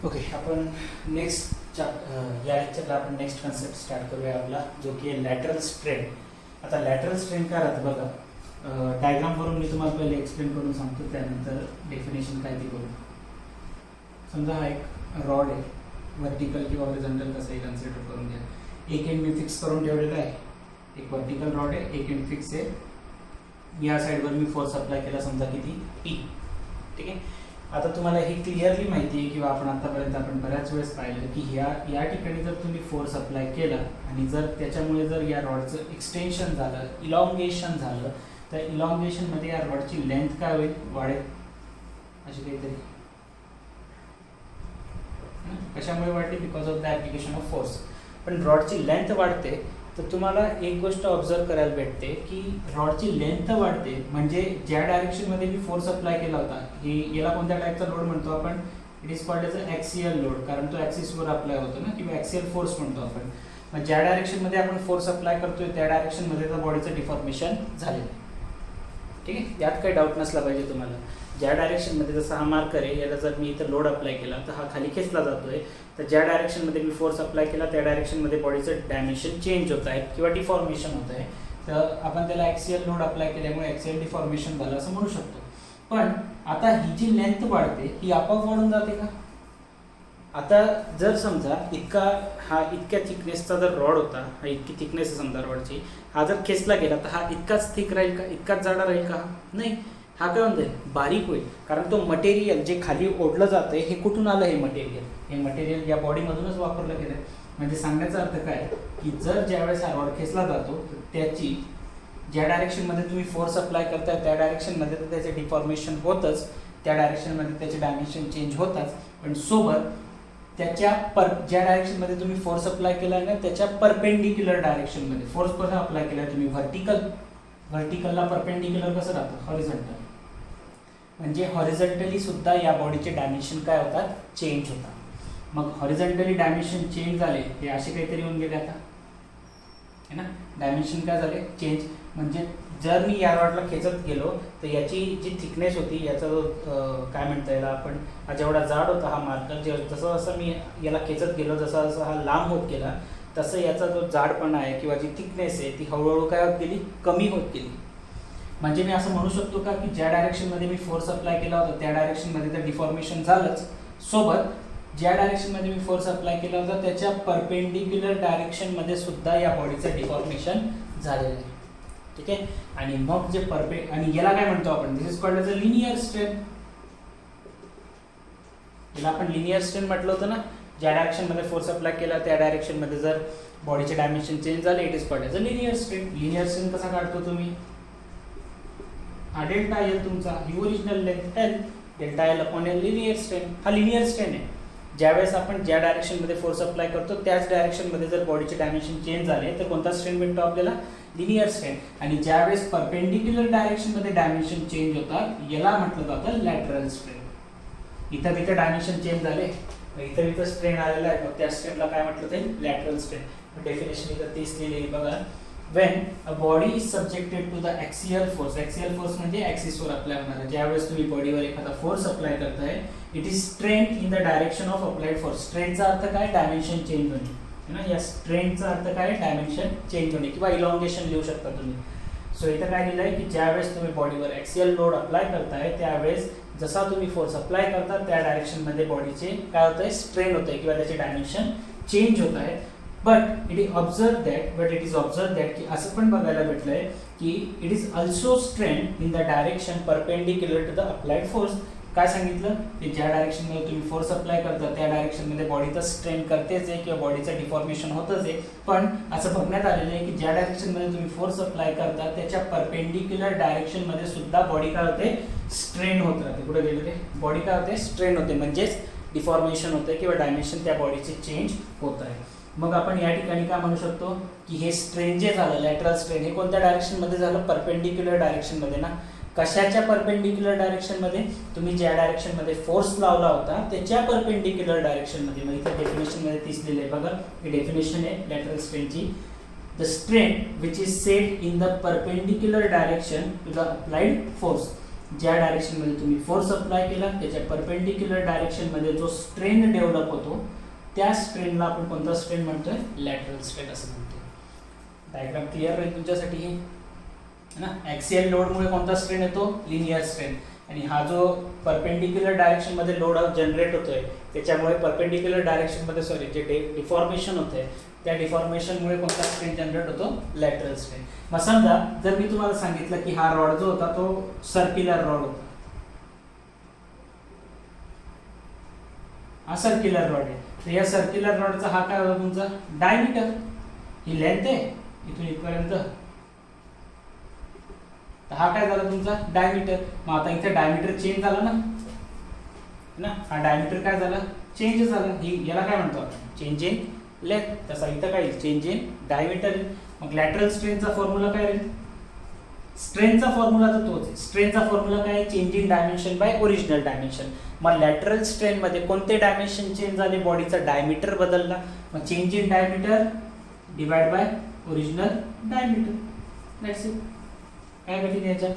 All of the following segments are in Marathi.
ओके, आपण नेक्स्ट या लेक्चरला आपण नेक्स्ट कन्सेप्ट स्टार्ट करूया आपला, जो की आहे लॅटरल स्ट्रेन. आता लॅटरल स्ट्रेन काय राहतं बघा, डायग्रामवरून मी तुम्हाला पहिले एक्सप्लेन करून सांगतो, त्यानंतर डेफिनेशन काय ती करू. समजा हा एक रॉड आहे, व्हर्टिकल किंवा हॉरिझॉन्टल कसंही कन्सिडर करून घ्या. एक एंड मी फिक्स करून ठेवलेला आहे, एक व्हर्टिकल रॉड आहे, एक एंड फिक्स आहे. या साईडवर मी फोर्स अप्लाय केला, समजा किती P. ठीक आहे. आता तुम्हाला हे क्लिअरली माहिती आहे किंवा आतापर्यंत आपण बऱ्याच वेळेस पाहिलं की या ठिकाणी जर तुम्ही फोर्स अप्लाय केला आणि जर त्याच्यामुळे जर या रॉडचं एक्सटेन्शन झालं, इलॉंगेशन झालं, तर इलॉंगेशनमध्ये या रॉडची लेंथ काय होईल, वाढेल. अशी काहीतरी कशामुळे वाढते, because of the application of force. पण रॉडची लेंथ वाढते तर तुम्हाला एक गोष्ट ऑब्झर्व करायला भेटते की रॉडची लेंथ वाढते म्हणजे ज्या डायरेक्शनमध्ये मी फोर्स अप्लाय केला होता, ही याला कोणत्या टाईपचा लोड म्हणतो आपण, it is called as a axial load, कारण तो ॲक्सिसवर अप्लाय होतो ना, किंवा ॲक्सियल फोर्स म्हणतो आपण. मग ज्या डायरेक्शनमध्ये आपण फोर्स अप्लाय करतोय त्या डायरेक्शनमध्ये त्या बॉडीचं डिफॉर्मेशन झालेलं आहे. ठीक आहे, यात काही डाऊट नसला पाहिजे तुम्हाला. ज्या डायरेक्शनमध्ये, जसा हा मार्कर आहे, याला जर मी इथं लोड अप्लाय केला तर हा खाली खेचला जातोय, तर ज्या डायरेक्शनमध्ये मी फोर्स अप्लाय केला त्या डायरेक्शनमध्ये बॉडीचं डायमेन्शन चेंज होत आहे किंवा डिफॉर्मेशन होत आहे. तर आपण त्याला ॲक्सियल लोड अप्लाय केल्यामुळे ॲक्सियल डिफॉर्मेशन झालं असं म्हणू शकतो. पण आता ही जी लेंथ वाढते ही आपोआप वाढून जाते का? आता जर समजा इतक्या थिकनेसचा जर रॉड होता, हा इतकी थिकनेस आहे समजा रॉडची, हा जर खेचला गेला तर हा इतकाच थिक राहील का, इतकाच जाडा राहील का? नाही, हा काय म्हणतोय, बारीक होईल. कारण तो मटेरियल जे खाली ओढलं जातंय हे कुठून आलं, हे मटेरियल या बॉडीमधूनच वापरलं गेलं. म्हणजे सांगण्याचा अर्थ काय की जर ज्यावेळेस हा रॉड खेचला जातो तर त्याची ज्या डायरेक्शनमध्ये तुम्ही फोर्स अप्लाय करताय त्या डायरेक्शनमध्ये तर त्याचे डिफॉर्मेशन होतच, त्या डायरेक्शनमध्ये त्याचे डायमेन्शन चेंज होतात, पण सोबत त्याच्या ज्या डायरेक्शनमध्ये तुम्ही फोर्स अप्लाय केला ना त्याच्या परपेंडिक्युलर डायरेक्शनमध्ये फोर्स कसा अप्लाय केला तुम्ही, व्हर्टिकलला परपेंडिक्युलर कसं राहतं, हॉरिझॉन्टल. म्हणजे हॉरिझॉन्टली सुद्धा या बॉडीचे डायमेन्शन काय होतात, चेंज होतात. मग हॉरिझॉन्टली डायमेन्शन चेंज झाले, हे असे काहीतरी होऊन गेले आता, है ना. डायमेन्शन काय झाले, चेंज. म्हणजे जर मी या रॉडला खेचत गेलो तर याची जी थिकनेस होती, याचा जो काय म्हणता येईल आपण, हा जेवढा जाड होता हा मार्कर, जसं जसं मी याला खेचत गेलो, जसा जसा हा लांब होत गेला तसं याचा जो जाडपणा आहे किंवा जी थिकनेस आहे ती हळूहळू काय होत गेली, कमी होत गेली. म्हणजे मी असं म्हणू शकतो का की ज्या डायरेक्शनमध्ये मी फोर्स अप्लाय केला होता त्या डायरेक्शनमध्ये तर डिफॉर्मेशन झालंच, सोबत ज्या डायरेक्शनमध्ये मी फोर्स अप्लाय केला होता त्याच्या परपेंडिक्युलर डायरेक्शनमध्ये सुद्धा या बॉडीचं डिफॉर्मेशन झालेलं आहे. ठीक आहे. आणि मग जे आणि याला काय म्हणतो आपण, this is called as a linear strain. याला आपण लिनियर स्ट्रेन म्हटलं होतं ना, ज्या डायरेक्शनमध्ये फोर्स अप्लाय केला त्या डायरेक्शनमध्ये जर बॉडीचे डायमेन्शन चेंज झाले, it is called as a linear strain. Linear strain कसा काढतो तुम्ही, हा डेल्टा एल तुमचा, ही original length L, delta L upon L linear strain. हा लिनियर स्ट्रेन आहे. ज्यावेळेस आपण ज्या डायरेक्शनमध्ये फोर्स अप्लाय करतो त्याच डायरेक्शनमध्ये जर बॉडीचे डायमेन्शन चेंज झाले तर कोणता स्ट्रेन भेटतो आपल्याला, लिनियर स्ट्रेन. आणि ज्यावेळेस परपेंडिक्युलर डायरेक्शनमध्ये डायमेन्शन चेंज होतात याला म्हटलं जातं लॅटरल स्ट्रेन. इथं तिथं डायमेन्शन चेंज झाले, इथं इथं स्ट्रेन आलेला आहे, मग त्या स्ट्रेनला काय म्हटलं ते, लॅटरल स्ट्रेन. डेफिनेशन इथं तीच लिहिलेली बघा. when a body is subjected to the axial force म्हणजे ॲक्सिसवर अप्लाय होणार. ज्यावेळेस तुम्ही बॉडीवर एखादा फोर्स अप्लाय करताय, it is strain in the direction of applied force. स्ट्रेनचा अर्थ काय, डायमेन्शन चेंज होणे, है ना. या स्ट्रेनचा अर्थ काय, डायमेन्शन चेंज होणे किंवा इलॉंगेशन लिहू शकता तुम्ही. सो इथं काय लिहिलं आहे की ज्यावेळेस तुम्ही बॉडीवर ॲक्सियल लोड अप्लाय करताय त्यावेळेस जसा तुम्ही फोर्स अप्लाय करता त्या डायरेक्शनमध्ये बॉडीचे काय होत आहे, स्ट्रेन होत आहे किंवा त्याचे डायमेन्शन चेंज होत आहे. But it is observe that की असं पण बघायला भेटलंय की it is also strain in the direction perpendicular to the applied force. काय सांगितलं की ज्या डायरेक्शनमध्ये तुम्ही फोर्स अप्लाय करता त्या डायरेक्शनमध्ये बॉडीचं स्ट्रेन करतेच आहे किंवा बॉडीचं डिफॉर्मेशन होतच आहे. पण असं बघण्यात आलेलं आहे की ज्या डायरेक्शनमध्ये तुम्ही फोर्स अप्लाय करता त्याच्या परपेंडिक्युलर डायरेक्शनमध्ये सुद्धा बॉडी काय होते, स्ट्रेन होत राहते. कुठे गेले ते, बॉडी काय होते, स्ट्रेन होते, म्हणजेच डिफॉर्मेशन होते किंवा डायमेन्शन त्या बॉडीचे चेंज होत आहे. मग आपण या ठिकाणी काय म्हणू शकतो की हे स्ट्रेन जे झालं, लॅटरल स्ट्रेन, हे कोणत्या डायरेक्शनमध्ये झालं, परपेंडिक्युलर डायरेक्शनमध्ये ना. कशाच्या परपेंडिक्युलर डायरेक्शनमध्ये, तुम्ही ज्या डायरेक्शनमध्ये फोर्स लावला होता त्याच्या परपेंडिक्युलर डायरेक्शनमध्ये. मग इथे डेफिनेशनमध्ये तीच लिहिलंय बघा, ही डेफिनेशन आहे लॅटरल स्ट्रेनची. The strain which is set in the perpendicular direction to the applied force. ज्या डायरेक्शनमध्ये तुम्ही फोर्स अप्लाय केला त्याच्या परपेंडिक्युलर डायरेक्शनमध्ये जो स्ट्रेन डेव्हलप होतो त्या स्ट्रेनला आपण कोणता स्ट्रेन म्हणतोय, लॅटरल स्ट्रेन असं म्हणतोय. डायग्राम क्लिअर राहील तुमच्यासाठी हे ना. ॲक्सियल लोडमुळे कोणता स्ट्रेन येतो, लिनियर स्ट्रेन. आणि हा जो परपेंडिक्युलर डायरेक्शन मध्ये लोड जनरेट होतोय त्याच्यामुळे परपेंडिक्युलर डायरेक्शन मध्ये जे डिफॉर्मेशन होतंय त्या डिफॉर्मेशनमुळे कोणता स्ट्रेन जनरेट होतो, लॅटरल स्ट्रेन. मग समजा जर मी तुम्हाला सांगितलं की हा रॉड जो होता तो सर्क्युलर रॉड होता, हा सर्क्युलर रॉड आहे, तर या सर्क्युलर रॉडचा हा काय होता तुमचा, डायमीटर. ही लेंथ आहे इथून इथपर्यंत, हा काय झाला तुमचा डायमीटर. मग आता इथे डायमीटर चेंज झाला ना, हा डायमीटर काय झाला, चेंज झाला. ही याला काय म्हणतो आपण, चेंज इन लेंथ. तसा इथं काय, चेंज इन डायमीटर. मग लॅटरल स्ट्रेनचा फॉर्म्युला काय राहील, स्ट्रेनचा फॉर्म्युला तर तोच आहे. स्ट्रेनचा फॉर्म्युला काय, change in dimension by original dimension. मग लॅटरल स्ट्रेन मध्ये कोणते डायमेन्शन चेंज झाले, बॉडीचा डायमीटर बदलला. मग change in diameter divide by original diameter. That's it. काय कठीण याच्यात.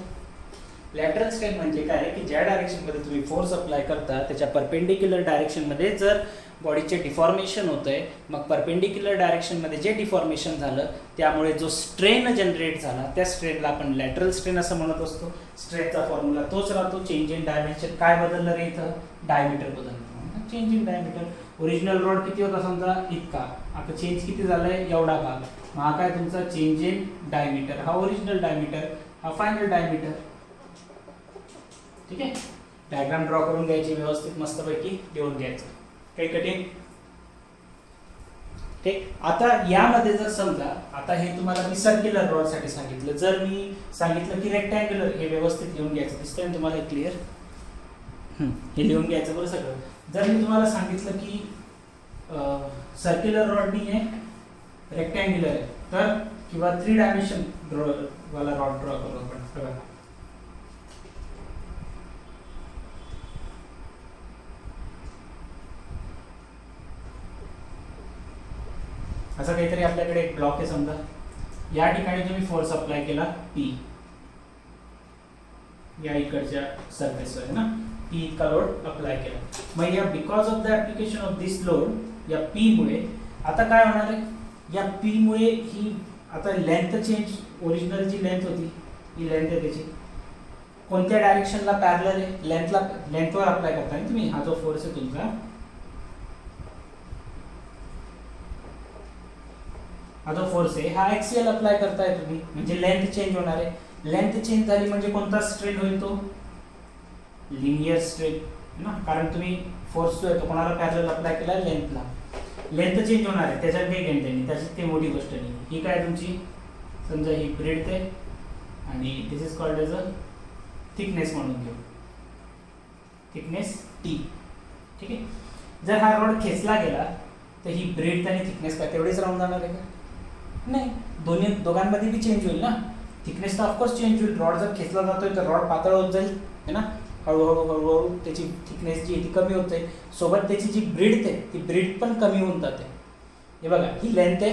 लॅटरल स्ट्रेन म्हणजे काय की ज्या डायरेक्शन मध्ये तुम्ही फोर्स अप्लाय करता त्याच्या परपेंडिक्युलर डायरेक्शन मध्ये जर बॉडीचे डिफॉर्मेशन होतंय, मग परपेंडिक्युलर डायरेक्शन मध्ये जे डिफॉर्मेशन झालं त्यामुळे जो स्ट्रेन जनरेट झाला त्या स्ट्रेनला आपण लॅटरल स्ट्रेन असं म्हणत असतो. स्ट्रेनचा फॉर्म्युला तोच राहतो, चेंज इन डायमेन्शन. काय बदललं रे इथं, डायमीटर बदललं, change in diameter. Original rod किती होता समजा इतका, आता चेंज किती झालंय, एवढा भाग. मग हा काय तुमचा चेंज इन डायमीटर, हा ओरिजिनल डायमीटर, हा फायनल डायमीटर. ठीक आहे. डायग्राम ड्रॉ करून घ्यायची व्यवस्थित मस्तपैकी, लिहून घ्यायचं, काही कठीण. ठीक. आता यामध्ये जर समजा, आता हे तुम्हाला मी सर्क्युलर रॉड साठी सांगितलं, जर मी सांगितलं की रेक्टँग्युलर, हे व्यवस्थित लिहून घ्यायचं. दिसतंय तुम्हाला क्लिअर, हे लिहून घ्यायचं बरं सगळं. जर मी तुम्हाला सांगितलं की सर्क्युलर रॉड नाही आहे, रेक्टँग्युलर आहे, तर किंवा 3 डायमेन्शन वाला रॉड ड्रॉ करू आपण. बघा असं काहीतरी आपल्याकडे एक ब्लॉक आहे समजा, या ठिकाणी तुम्ही फोर्स अप्लाय केला P, या इकडच्या सरफेसवर ना P इतका लोड अप्लाय केला. मग या because of the application of this load, या P मुळे आता काय होणार आहे, या P मुळे ही आता लेंथ चेंज, ओरिजिनल जी लेंथ होती ही लेंथ आहे त्याची कोणत्या डायरेक्शनला पॅरलल आहे, लेंथवर अप्लाय करताय तुम्ही. हा जो फोर्स आहे तुमचा, हा जो फोर्स आहे हा एक्सियल अप्लाय करताय तुम्ही, म्हणजे लेंथ चेंज होणार आहे. लेंथ चेंज झाली म्हणजे कोणता स्ट्रेन होईल, तो लिनियर स्ट्रेन ना, कारण तुम्ही फोर्स जो आहे तो कोणाला पॅरलल अप्लाय केला, लेंथला. लेंथ चेंज होणार आहे, त्याच्यात काही घेणं नाही, त्याची ती मोठी गोष्ट नाही. ही काय तुमची समजा ही ब्रेड्थ आहे आणि this is called as a thickness म्हणून घेऊ, थिकनेस T. ठीक आहे. जर हा रॉड खेचला गेला तर ही ब्रेड्थ आणि थिकनेस काय तेवढीच राहून जाणार आहे का, नाही. दोघांमध्ये बी चेंज होईल ना. थिकनेस तर ऑफकोर्स चेंज होईल. रॉड जर खेचला जातोय तर रॉड पातळ होत जाईल है ना, हळूहळू हळूहळू त्याची थिकनेस जी आहे ती कमी होत जाईल. सोबत त्याची जी ब्रेड्थ आहे ती ब्रेड्थ पण कमी होऊन जाते. हे बघा, ही लेंथ आहे,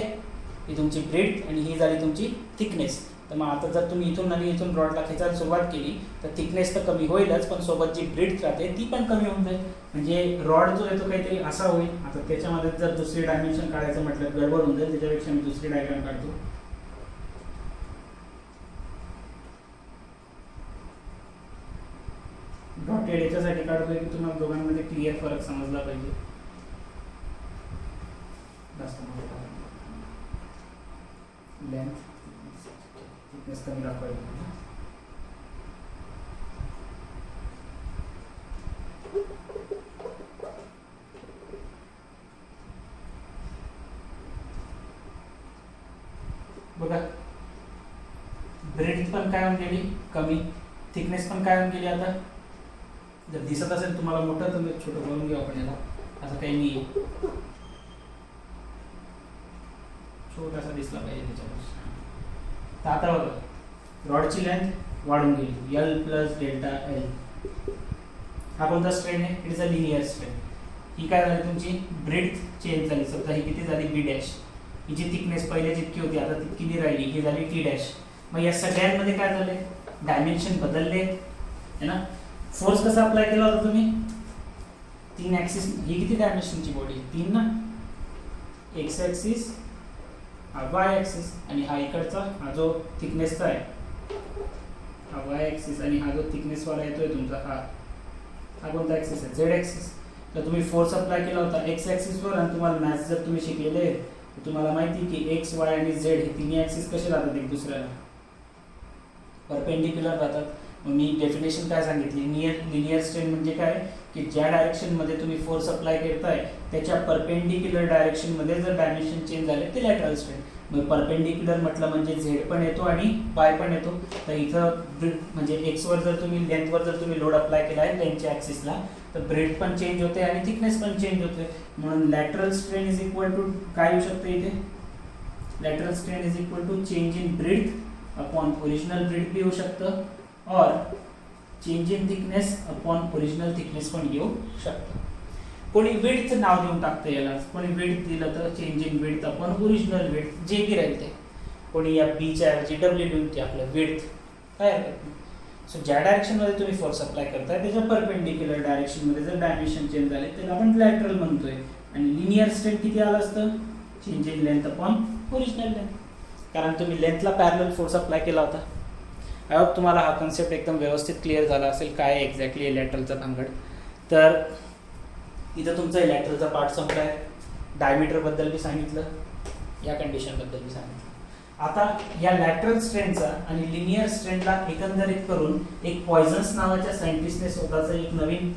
ही तुमची ब्रेड्थ आणि ही झाली तुमची थिकनेस. तर मग आता जर तुम्ही इथून आणि इथून रॉडला खेचायला सुरुवात केली तर थिकनेस तर कमी होईलच, पण सोबत जी ब्रेड्थ राहते ती पण कमी होऊन जाईल. म्हणजे रॉड जो आहे तो काहीतरी असा होईल. आता त्याच्यामध्ये जर दुसरी डायमेन्शन काढायचं म्हटलं गडबड होऊन जाईल, त्याच्यापेक्षा मी दुसरी डायग्राम काढतो. डॉटेड याच्यासाठी काढतोय की तुम्हाला दोघांमध्ये क्लिअर फरक समजला पाहिजे. जास्त लेंथ थिकनेस कमी दाखवायची. बघा, ब्रेड्थ पण काय होऊन गेली कमी, थिकनेस पण काय होऊन गेली. आता जर दिसत असेल तुम्हाला मोठं तर छोटं करून घेऊ आपण याला, असं काही नाही, छोटासा दिसला पाहिजे त्याच्यावर. तर आता बघा, रॉडची लेंथ वाढून गेली, L प्लस डेल्टा L. हा कोणता स्ट्रेन आहे, it is a linear strain. ही काय झाली तुमची ब्रेड्थ चेंज झाली. समजा ही किती झाली B डॅश, हिची थिकनेस पहिले जितकी होती आता तितकी नाही राहिली, ही झाली T डॅश. मग या सगळ्यांमध्ये काय झाले, डायमेन्शन बदलले है ना. फोर्स कसा अप्लाय केला होता तुम्ही, 3 ऍक्सिस. ही किती डायमेन्शनची बॉडी, 3 ना. एक्स ऍक्सिस, हा वाय ऍक्सिस, आणि हा इकडचा हा जो थिकनेसचा आहे हा वाय ऍक्सिस, आणि हा जो थिकनेस वाला येतोय तुमचा हा कोणता ऍक्सिस आहे, झेड ऍक्सिस. तर तुम्ही फोर्स अप्लाय केला होता एक्स ऍक्सिसवर, आणि तुम्हाला मॅथ्स जर तुम्ही शिकलेले तर तुम्हाला माहिती की एक्स वाय आणि झेड हे तिन्ही ऍक्सिस कसे राहतात एक दुसऱ्याला, परपेंडिक्युलर राहतात. मग मी डेफिनेशन काय सांगितली, लिनियर स्ट्रेन म्हणजे काय की ज्या डायरेक्शन मध्ये तुम्ही फोर्स अप्लाय करताय त्याच्या परपेंडिक्युलर डायरेक्शन मध्ये जर डायमेन्शन चेंज झाले ते लॅटरल स्ट्रेन. मग परपेंडिक्युलर म्हटलं म्हणजे झेड पण येतो आणि वाय पण येतो. तर इथं म्हणजे एक्स वर जर तुम्ही लेंथवर जर तुम्ही लोड अप्लाय केला आहे लेंथच्या ऍक्सिसला, तर ब्रेड पण चेंज होते आणि थिकनेस पण चेंज होते. म्हणून lateral strain is equal to काय येऊ शकते इथे, lateral strain is equal to change in breadth upon original breadth भी येऊ शकतं, और change in thickness upon original thickness पण येऊ शकतं. कोणी विड्थचं नाव देऊन टाकतं याला, कोणी विड्थ दिलं तर change in width upon original width, जे की राहील ते. कोणी या बीच्या ऐवजी डब्ल्यू लिहून ते आपलं विड्थ, काय हरकत नाही. सो ज्या डायरेक्शनमध्ये तुम्ही फोर्स अप्लाय करताय त्याच्या परपेंडिक्युलर डायरेक्शनमध्ये जर डायमेन्शन चेंज झाले त्याला आपण लॅटरल म्हणतोय. आणि लिनियर स्ट्रेन किती आलं असतं, change in length upon original length, कारण तुम्ही लेंथला पॅरलल फोर्स अप्लाय केला होता. आय होप तुम्हाला हा कन्सेप्ट एकदम व्यवस्थित क्लिअर झाला असेल काय एक्झॅक्टली लॅटरलचा भानगड. तर इथं तुमचा लॅटरलचा पार्ट संपला आहे. डायमीटरबद्दल बी सांगितलं, या कंडिशनबद्दल बी सांगितलं. आता या लॅटरल स्ट्रेनचा आणि लिनियर स्ट्रेनला एकंदरीत करून एक पॉयझन्स नावाच्या सायंटिस्टने स्वतःचं एक नवीन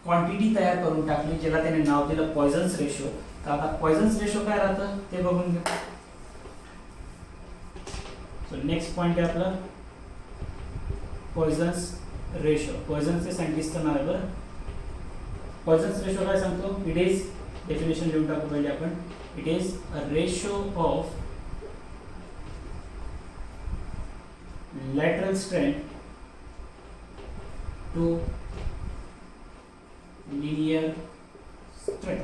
क्वांटिटी तयार करून टाकली, ज्याला त्याने नाव दिलं पॉयझन्स रेशो. तर आता पॉयझन्स रेशो काय राहतं ते बघून घेऊ. सो नेक्स्ट पॉइंट आहे आपला पॉयझन्स रेशो. पॉयझन्सचे सायंटिस्टचं नाव आहे बरं. पॉयझन्स रेशो काय सांगतो, इट इज, डेफिनेशन लिहून टाकू पहिले आपण. It is a ratio of lateral strain to linear strain.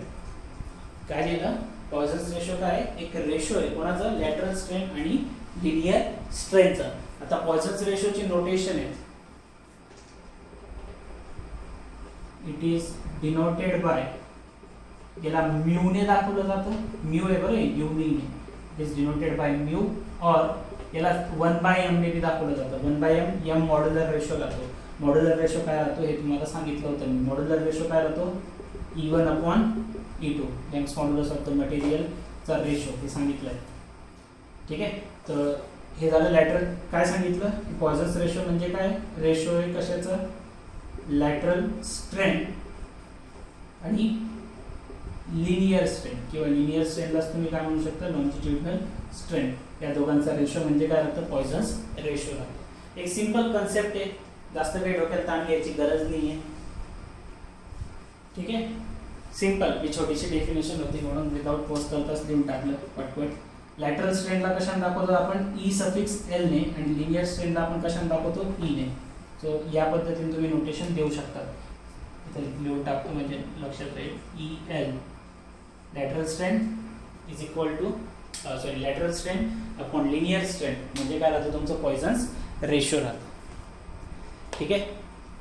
काय लिहिलं, पॉयझन्स रेशो काय आहे, एक रेशो आहे कोणाचा, लॅटरल स्ट्रेन आणि लिनियर स्ट्रेनचा. आता पॉयझन्स रेशोची नोटेशन आहे, इट इज डिनोटेड बाय, याला म्यू ने दाखवलं जातं, म्यू आहे बरं, यू नाही, it is denoted by mu, और याला 1/m ने भी दाखवलं जातं. 1/m m मॉड्युलर रेशो लागतो. मॉड्युलर रेशो काय राहतो हे तुम्हाला सांगितलं होतं मी. मॉड्युलर रेशो काय राहतो, E1 upon E2, Young's modulus of the मटेरियलचा रेशो, हे सांगितलं आहे. ठीक आहे. तर हे झालं लॅटरल. काय सांगितलं, पॉयझन्स रेशो म्हणजे काय, रेशो आहे कशाचं, लॅटरल स्ट्रेन आणि लिनियर स्ट्रेन, किंवा लिनियर स्ट्रेनलाच तुम्ही काय म्हणू शकता, लॉन्जिट्युडिनल स्ट्रेन. या दोघांचा रेशो म्हणजे काय राहतं, पॉयझन्स रेशो राहतं. एक सिंपल कन्सेप्ट आहे, जास्त काही डोक्यात ताण घ्यायची गरज नाही आहे. ठीक आहे, सिंपल. ही छोटीशी डेफिनेशन होती म्हणून विदाउट पोस्ट करताच लिहून टाकलं पटपट. लॅटरल स्ट्रेनला कशाने दाखवतो आपण, ई सफिक्स एल ने, आणि लिनियर स्ट्रेनला आपण कशाने दाखवतो, ई ने. सो या पद्धतीने तुम्ही नोटेशन देऊ शकता. इथे लिहून टाकतो म्हणजे लक्षात राहील. E L lateral strain is equal to lateral strain upon linear strain म्हणजे काय राहतं, तुमचं पॉयझन्स रेशो राहतं. ठीक आहे.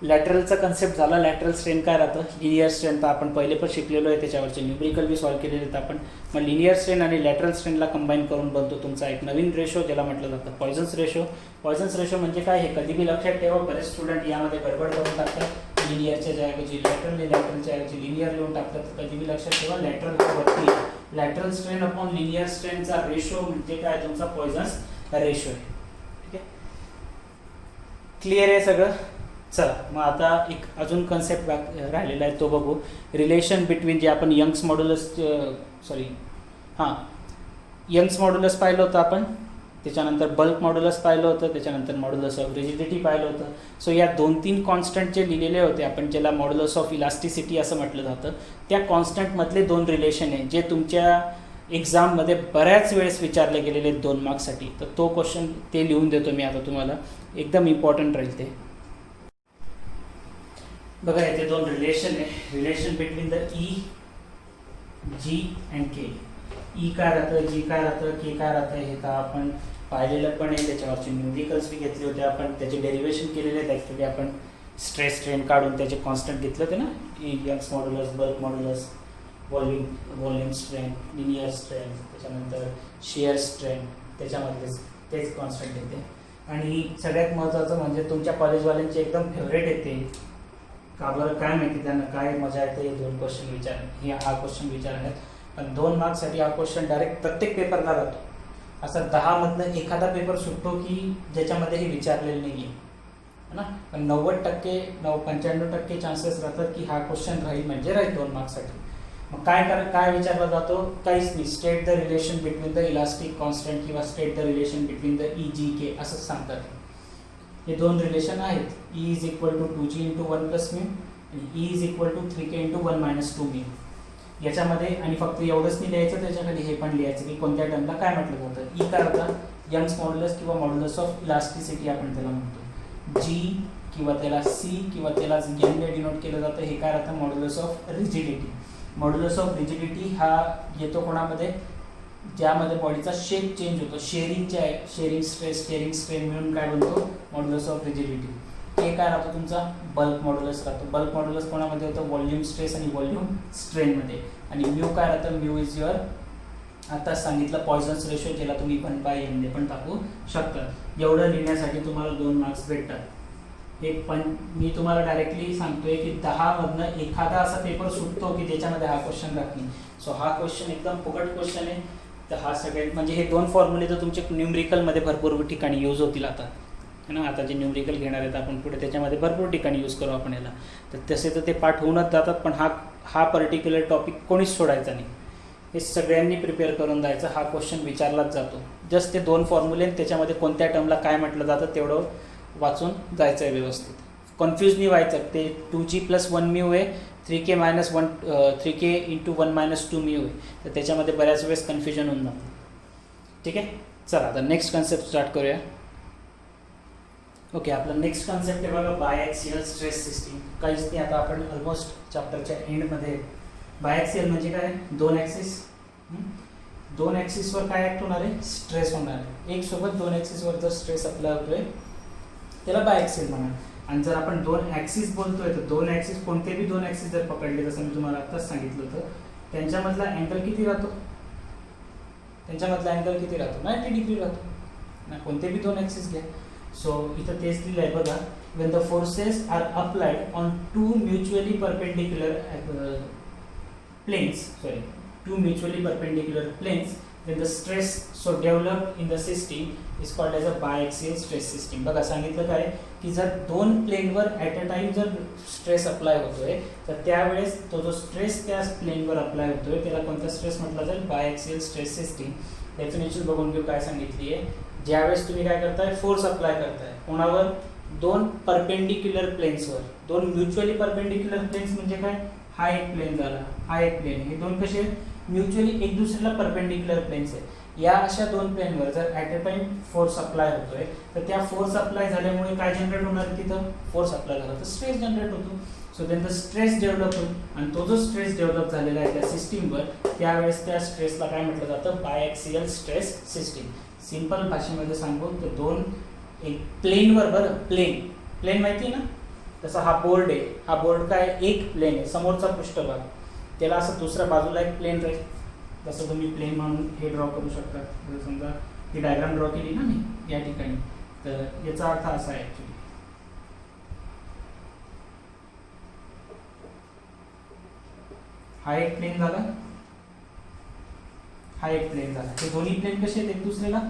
लॅटरलचा कन्सेप्ट झाला. लॅटरल स्ट्रेन काय राहतं, लिनियर स्ट्रेन तर आपण पहिले पण शिकलेलो आहे, त्याच्यावरचे न्यूमेरिकल बी सॉल्व्ह केलेले आहेत आपण. मग लिनियर स्ट्रेन आणि लॅटरल स्ट्रेनला कंबाईन करून बनतो तुमचा एक नवीन रेशो, ज्याला म्हटलं जातं पॉयझन्स रेशो. पॉयझन्स रेशो म्हणजे काय हे कधी बी लक्षात ठेवा. बरेच स्टुडंट यामध्ये गडबड करून टाकतात, लिनियरच्या ऐवजी लॅटरल, लॅटरलच्या ऐवजी लिनियर लिहून टाकतात. कधी बी लक्षात ठेवा, लॅटरल वरती लॅटरल स्ट्रेन अपॉन लिनियर स्ट्रेनचा रेशो म्हणजे काय, तुमचा पॉयझन्स रेशो आहे. ठीक आहे, क्लिअर आहे सगळं. चला मग आता एक अजून कन्सेप्ट राहिलेला आहे तो बघू. रिलेशन बिटवीन जे आपण यंग्स मॉड्युलस यंग्स मॉड्युलस पाहिलं होतं आपण, त्याच्यानंतर बल्क मॉड्युलस पाहिलं होतं, त्याच्यानंतर मॉड्युलस ऑफ रिजिडिटी पाहिलं होतं. सो या 2-3 कॉन्स्टंट जे लिहिलेले होते आपण, ज्याला मॉड्युलस ऑफ इलास्टिसिटी असं म्हटलं जातं, त्या कॉन्स्टंटमधले 2 रिलेशन आहे जे तुमच्या एक्झाममध्ये बऱ्याच वेळेस विचारले गेलेले 2 मार्क्ससाठी. तर तो क्वेश्चन ते लिहून देतो मी आता तुम्हाला, एकदम इम्पॉर्टंट राहील ते. बघा इथे 2 रिलेशन आहे, relation between the E, G and K. E काय राहतं, जी काय राहतं, के काय राहतं, हे तर आपण पाहिलेलं पण आहे, त्याच्यावरचे न्यूमेरिकल्स बी घेतले होते आपण, त्याचे डेरिव्हेशन केलेले आहेत. ॲक्च्युली आपण स्ट्रेस स्ट्रेन काढून त्याचे कॉन्स्टंट घेतले होते ना, Young's modulus, bulk modulus, volume strain, linear strain, त्याच्यानंतर शिअर स्ट्रेन, त्याच्यामधलेच तेच कॉन्स्टंट येते. आणि सगळ्यात महत्त्वाचं म्हणजे तुमच्या कॉलेजवाल्यांचे एकदम फेवरेट येते. का बरं काय माहिती त्यांना काय मजा येते हे 2 क्वेश्चन हा क्वेश्चन विचारण्यात. पण 2 मार्क्ससाठी हा क्वेश्चन डायरेक्ट प्रत्येक पेपरला राहतो. असा 10मधनं एखादा पेपर सुटतो की ज्याच्यामध्ये हे विचारलेलं नाही आहे ना. पण 95% चान्सेस राहतात की हा क्वेश्चन राहील म्हणजे राहील 2 मार्क्ससाठी. मग काय विचारला जातो? काहीच नाही. State the relation between the elastic constant किंवा state the relation between the EGK असंच सांगतात. हे 2 रिलेशन आहेत. E is equal to 2G into 1 plus mu आणि E is equal to 3K into 1 minus 2 mu. याच्यामध्ये आणि फक्त एवढंच नाही लिहायचं, त्याच्याखाली हे पण लिहायचं की कोणत्या टर्मला काय म्हटलं जातं. E काय होता? यंग्स मॉड्युलस किंवा मॉड्युलस ऑफ इलास्टिसिटी आपण त्याला म्हणतो. G किंवा त्याला C किंवा त्याला यंगने डिनोट केलं जातं, हे काय राहतं? Modulus of rigidity. Modulus of rigidity हा येतो कोणामध्ये? ज्यामध्ये बॉडीचा शेप चेंज होतो. शेअरिंग स्ट्रेन मिळून काय बनतो? Modulus of rigidity. हे काय राहतो तुमचा? बल्क मॉड्युलस राहतो. बल्क मॉड्युलस कोणामध्ये होतं? व्हॉल्यूम स्ट्रेस आणि व्हॉल्यूम स्ट्रेनमध्ये. आणि म्यू काय राहतं? म्यू इज युअर आता सांगितलं पॉयझन्स रेशो, ज्याला तुम्ही 1/n पण टाकू शकता. एवढं लिहिण्यासाठी तुम्हाला 2 मार्क्स भेटतात. हे पण मी तुम्हाला डायरेक्टली सांगतोय की 10मधनं एखादा असा पेपर सुटतो की ज्याच्यामध्ये हा क्वेश्चन राहत नाही. सो हा क्वेश्चन एकदम फुकट क्वेश्चन आहे. तर हा सगळ्यात म्हणजे हे 2 फॉर्म्युले तर तुमचे न्यूमरिकलमध्ये भरपूर ठिकाणी यूज होतील आता, है ना. आता जे न्यूमरिकल घेणार आहेत आपण पुढे त्याच्यामध्ये भरपूर ठिकाणी यूज करू आपण याला. तर तसे तर ते पाठ होऊनच जातात. पण हा पर्टिक्युलर टॉपिक कोणीच सोडायचा नाही. हे सगळ्यांनी प्रिपेअर करून जायचं. हा क्वेश्चन विचारलाच जातो. जस्ट ते 2 फॉर्म्युले त्याच्यामध्ये कोणत्या टर्मला काय म्हटलं जातं तेवढं वाचून जायचं आहे व्यवस्थित. कन्फ्यूज नाही व्हायचं. ते 2G प्लस 1 म्यू आहे, 3K इंटू 1 मायनस 2 म्यू आहे. तर त्याच्यामध्ये बऱ्याच वेळेस कन्फ्युजन होऊन जातं. ठीक आहे. चला आता नेक्स्ट कन्सेप्ट स्टार्ट करूया. ओके, आपला नेक्स्ट कन्सेप्ट आहे बघा बायॲक्सियल स्ट्रेस सिस्टीम. काहीच नाही, आता आपण ऑलमोस्ट चॅप्टरच्या एंडमध्ये. बायॲक्सियल म्हणजे काय? 2 ॲक्सिस. 2 ॲक्सिसवर काय ॲक्ट होणार आहे? स्ट्रेस होणार आहे. एक सोबत 2 ॲक्सिसवर जर स्ट्रेस अप्लाय होतोय त्याला बायॲक्सियल म्हणा. आणि जर आपण 2 ॲक्सिस बोलतोय तर 2 ॲक्सिस कोणते बी 2 ॲक्सिस जर पकडले, जसं मी तुम्हाला आत्ताच सांगितलं होतं, त्यांच्यामधला अँगल किती राहतो? 90 डिग्री राहतो ना. कोणते बी 2 ॲक्सिस घ्या. सो इथं तेच लिहिलं आहे बघा. When the forces are applied on 2 mutually perpendicular planes, then the stress so developed in the system is called as a biaxial stress system. बघा सांगितलं काय की जर 2 प्लेनवर ॲट अ टाइम जर स्ट्रेस अप्लाय होतोय तर त्यावेळेस तो जो स्ट्रेस त्या प्लेनवर अप्लाय होतोय त्याला कोणता स्ट्रेस म्हटलं जाईल? बायॲक्सियल स्ट्रेस सिस्टीम. डेफिनेशन बघून घेऊ काय सांगितली आहे. ज्यावेळेस तुम्ही काय करताय? फोर्स अप्लाय करताय कोणावर? 2 परपेंडिक्युलर प्लेन्सवर. 2 म्युच्युअली परपेंडिक्युलर प्लेन्स म्हणजे काय? हा एक प्लेन झाला, हा एक प्लेन. हे 2 कसे म्युच्युअली एक दुसऱ्याला परपेंडिक्युलर प्लेन्स आहे. या अशा 2 प्लेनवर जर at a time force apply होतोय तर त्या फोर्स अप्लाय झाल्यामुळे काय जनरेट होणार? तिथं फोर्स अप्लाय झाला तर स्ट्रेस जनरेट होतो. So then the stress develop होईल आणि तो जो स्ट्रेस डेव्हलप झालेला आहे त्या सिस्टीमवर, त्यावेळेस त्या स्ट्रेसला काय म्हटलं जातं? बायॲक्सियल स्ट्रेस सिस्टीम. सिंपल भाषेमध्ये सांगू तर 2 एक प्लेनवर, बरं प्लेन माहिती ना, जसं हा बोर्ड आहे. हा बोर्ड काय? एक प्लेन आहे, समोरचा पृष्ठभाग. त्याला असं दुसऱ्या बाजूला एक प्लेन राहील. जसं तुम्ही प्लेन म्हणून हे ड्रॉ करू शकता. जर समजा ही डायग्राम ड्रॉ केली ना मी या ठिकाणी, तर याचा अर्थ असा आहे ॲक्च्युली. हा एक प्लेन झाला, हा एक प्लेन झाला. हे दोन्ही प्लेन कसे आहेत? एक दुसऱ्याला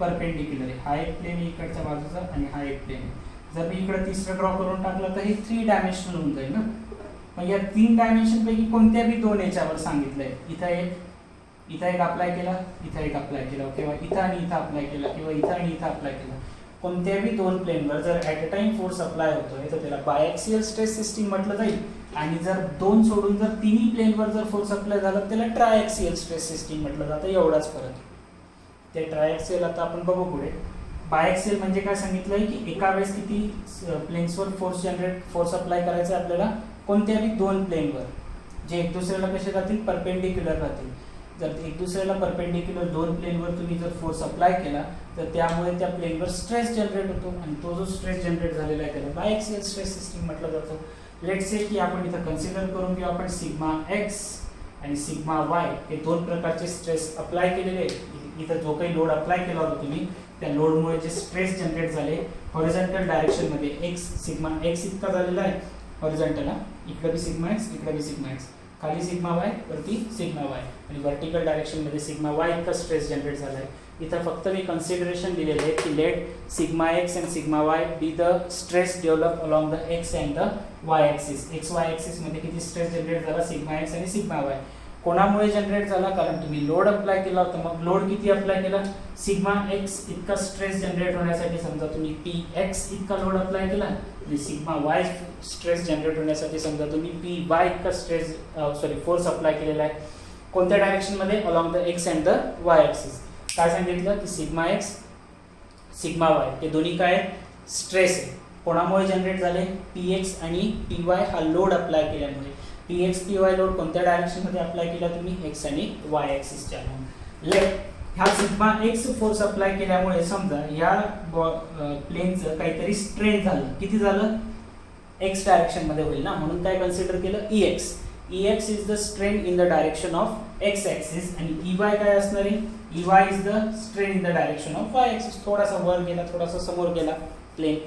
परपेंडिक्युलर आहे. हा एक प्लेन इकडच्या बाजूचा आणि हा एक प्लेन. जर मी इकडे तिसरं ड्रॉ करून टाकलं तर हे 3 डायमेन्शनल होऊन जाईल ना. मग या 3 डायमेन्शन पैकी कोणत्या बी 2 याच्यावर सांगितलंय. इथं एक अप्लाय केला, इथं एक अप्लाय केला, किंवा इथं आणि इथं अप्लाय केला, किंवा इथं आणि इथं अप्लाय केला. कोणत्याही 2 प्लेनवर जर at a time force apply होतोय तर त्याला बायॲक्सियल स्ट्रेस सिस्टीम म्हटलं जाईल. आणि जर 2 सोडून जर 3 प्लेनवर जर फोर्स अप्लाय झाला त्याला ट्रायॲक्सियल स्ट्रेस सिस्टीम म्हटलं जातं. एवढाच फरक. ते ट्रायॲक्सियल आता आपण बघू पुढे. बायॲक्सियल म्हणजे काय सांगितलंय की एका वेळेस किती प्लेन्सवर फोर्स अप्लाय करायचा आपल्याला? कोणत्याही 2 प्लेनवर जे एक दुसऱ्याला कसे राहतील? परपेंडिक्युलर राहतील. जर एक दुसऱ्याला परपेंडिक्युलर दोन प्लेनवर तुम्ही जर फोर्स अप्लाय केला तर त्यामुळे त्या प्लेनवर स्ट्रेस जनरेट होतो आणि तो जो स्ट्रेस जनरेट झालेला आहे त्याला बायएक्सियल स्ट्रेस सिस्टीम म्हटलं जातं. लेट्स से की आपण इथं कन्सिडर करून घेऊ आपण सिग्मा एक्स आणि सिग्मा वाय हे दोन प्रकारचे स्ट्रेस अप्लाय केलेले आहेत. इथं जो काही लोड अप्लाय केला होता तुम्ही त्या लोडमुळे जे स्ट्रेस जनरेट झाले हॉरिझॉन्टल डायरेक्शन मध्ये एक्स सिग्मा एक्स इतका झालेला आहे हॉरिझॉन्टलला, इकडे बी सिग्मा एक्स इकडे बी सिग्मा एक्स, खाली सिग्मा वाय वरती सिग्मा वाय आणि वर्टिकल डायरेक्शन मध्ये सिग्मा वाय इतका स्ट्रेस जनरेट झाला आहे. इथं फक्त मी कन्सिडरेशन दिलेले आहे की let sigma X and sigma Y be the stress develop along the X and the Y axis. X Y axis मध्ये किती स्ट्रेस जनरेट झाला सिग्मा एक्स आणि सिग्मा वाय कोणामुळे जनरेट झाला, कारण तुम्ही लोड अप्लाय केला होता. मग लोड किती अप्लाय केला, सिग्मा एक्स इतका स्ट्रेस जनरेट होण्यासाठी समजा तुम्ही पी एक्स इतका लोड अप्लाय केला आणि सिग्मा वाय स्ट्रेस जनरेट होण्यासाठी समजा तुम्ही पी वाय इतका स्ट्रेस फोर्स अप्लाय केलेला आहे. कोणत्या डायरेक्शन मध्ये, along the X and the Y axis. काय सांगितलं की सिग्मा एक्स सिग्मा वाय हे दोन्ही काय स्ट्रेस आहे, कोणामुळे जनरेट झाले, पी एक्स आणि पी वाय हा लोड अप्लाय केल्यामुळे. P x P Y load कोणत्या डायरेक्शन मध्ये अप्लाय केला तुम्ही, एक्स आणि वाय ॲक्सिसच्या. लेट ह्या सिग्मा एक्स फोर्स अप्लाय केल्यामुळे समजा या प्लेनचं काहीतरी स्ट्रेन झालं, किती झालं, एक्स डायरेक्शन मध्ये होईल ना, म्हणून काय कन्सिडर केलं EX. EX is the strain in the direction of x axis आणि EY काय असणार आहे, EY is the strain in the direction of Y axis. थोडासा वर गेला थोडासा समोर गेला प्लेन,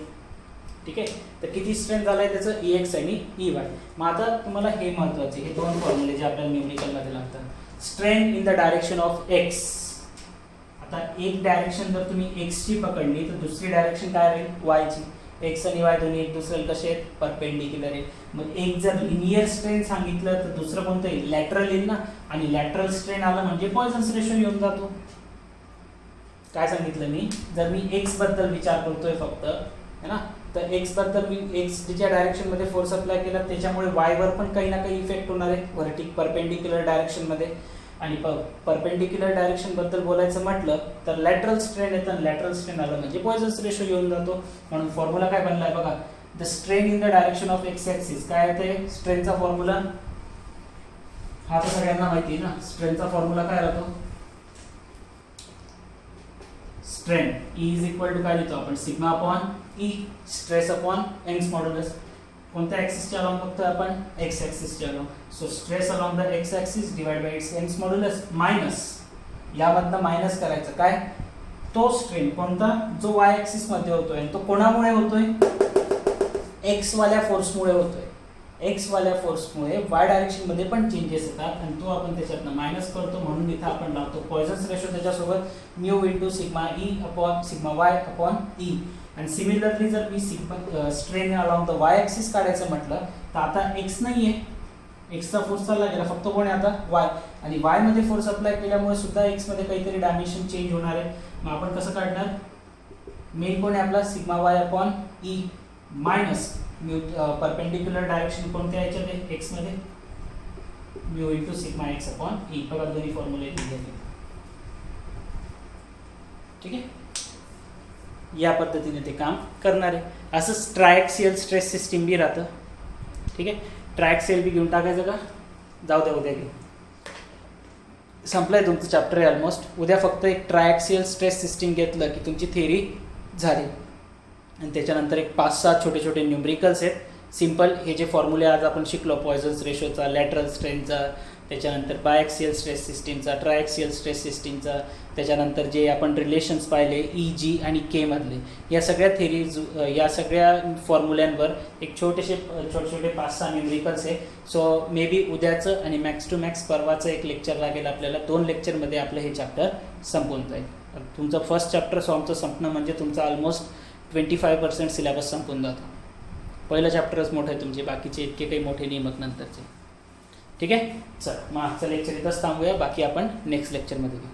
ठीक आहे. तर किती स्ट्रेन झालाय त्याचं EX आणि EY. मग आता तुम्हाला हे महत्वाचे हे दोन फॉर्म्युले जे आपल्याला न्यूमेरिकल मध्ये लागतात. Strain in the direction of x, आता एक डायरेक्शन जर तुम्ही एक्स ची पकडली तर दुसरी डायरेक्शन काय राहील वाय ची. एक्स आणि वाय दोन्ही एक दुसऱ्याला कसे आहेत, परपेंडिक्युलर आहे. मग एक जर लिनियर स्ट्रेन सांगितलं तर दुसरं कोणतं येईल, लॅटरल येईल ना, आणि लॅटरल स्ट्रेन आला म्हणजे पॉयझन्स रेशो येऊन जातो. काय सांगितलं मी, जर मी एक्स बद्दल विचार करतोय फक्त है ना, तर एक्स बद्दल मी एक्स ज्या डायरेक्शन मध्ये फोर्स अप्लाय केला त्याच्यामुळे वाय वर पण काही ना काही इफेक्ट होणार आहे परपेंडिक्युलर डायरेक्शन मध्ये. आणि परपेंडिक्युलर डायरेक्शन बद्दल बोलायचं म्हटलं तर लॅटरल स्ट्रेन येतं, लॅटरल स्ट्रेन आलं म्हणजे पॉयझन्स रेशो येऊन जातो. म्हणून फॉर्म्युला काय बनलाय बघा, the strain in the direction of x axis. काय येते स्ट्रेनचा फॉर्म्युला, हा तर सगळ्यांना माहिती आहे ना. स्ट्रेनचा फॉर्म्युला काय राहतो, strain E is equal to काय लिहितो आपण, sigma upon E stress upon Young's modulus. कोणत्या ॲक्सिसच्या अलॉंग बघतोय आपण, एक्स ॲक्सिसच्या along. So stress along the X axis divide by its Young's modulus minus, यामधनं मायनस करायचं काय, तो स्ट्रेन कोणता जो वाय ॲक्सिस मध्ये होतोय आणि तो कोणामुळे होतोय, एक्स वाल्या फोर्समुळे होतोय. एक्स वाल्या फोर्समुळे वाय डायरेक्शन मध्ये पण चेंजेस येतात आणि तो आपण त्याच्यातनं मायनस करतो. म्हणून इथं आपण लावतो पॉयझन्स रेशो त्याच्यासोबत mu into sigma E upon sigma Y upon E. आणि सिमिलरली जर मी sigma strain along the Y axis काढायचं म्हटलं तर आता एक्स नाहीये, एक्सचा फोर्स चालला गेला, फक्त कोण आहे आता वाय. आणि वाय मध्ये फोर्स अप्लाय केल्यामुळे सुद्धा एक्स मध्ये काहीतरी डायमेन्शन चेंज होणार आहे. मग आपण कसं काढणार, मेन कोण आहे आपला sigma Y upon E minus mu perpendicular direction कोणत्या याच्यात आहे एक्स मध्ये, mu into sigma x upon E. बघा दोन्ही फॉर्म्युले दिले, ठीक आहे. या पद्धतीने ते काम करणार आहे. असंच ट्रायॅक्सियल स्ट्रेस सिस्टीम बी राहतं, ठीक आहे. ट्रायॅक्सियल बी घेऊन टाकायचं का, जाऊ द्या उद्या घे, संपलंय तुमचं चॅप्टर आहे ऑलमोस्ट. उद्या फक्त एक ट्रायॅक्सियल स्ट्रेस सिस्टीम घेतलं की तुमची थेअरी झाली. आणि त्याच्यानंतर एक 5-6 छोटे छोटे न्यूमरिकल्स आहेत सिम्पल. हे जे फॉर्म्युले आज आपण शिकलो पॉयझन्स रेशोचा, लॅटरल स्ट्रेनचा, त्याच्यानंतर बायॲक्सियल स्ट्रेस सिस्टीमचा, ट्रायॲक्सियल स्ट्रेस सिस्टीमचा, त्याच्यानंतर जे आपण रिलेशन्स पाहिले E, G आणि K मधले, या सगळ्या थेरीज या सगळ्या फॉर्म्युल्यांवर एक छोटे छोटे 5-6 न्यूमरिकल्स आहे. सो मे बी उद्याचं आणि मॅक्स टू मॅक्स परवाचं एक लेक्चर लागेल आपल्याला. 2 लेक्चरमध्ये आपलं हे चॅप्टर संपून जाईल. तुमचं फर्स्ट चॅप्टर सॉमचं संपणं म्हणजे तुमचं ऑलमोस्ट 25% सिलेबस संपून जातो. पहिलं चॅप्टरच मोठं आहे तुमचे, बाकीचे इतके काही मोठे नाही मग नंतरचे, ठीक आहे. चल मग आजचं लेक्चर इथंच थांबूया, बाकी आपण नेक्स्ट लेक्चरमध्ये घेऊ.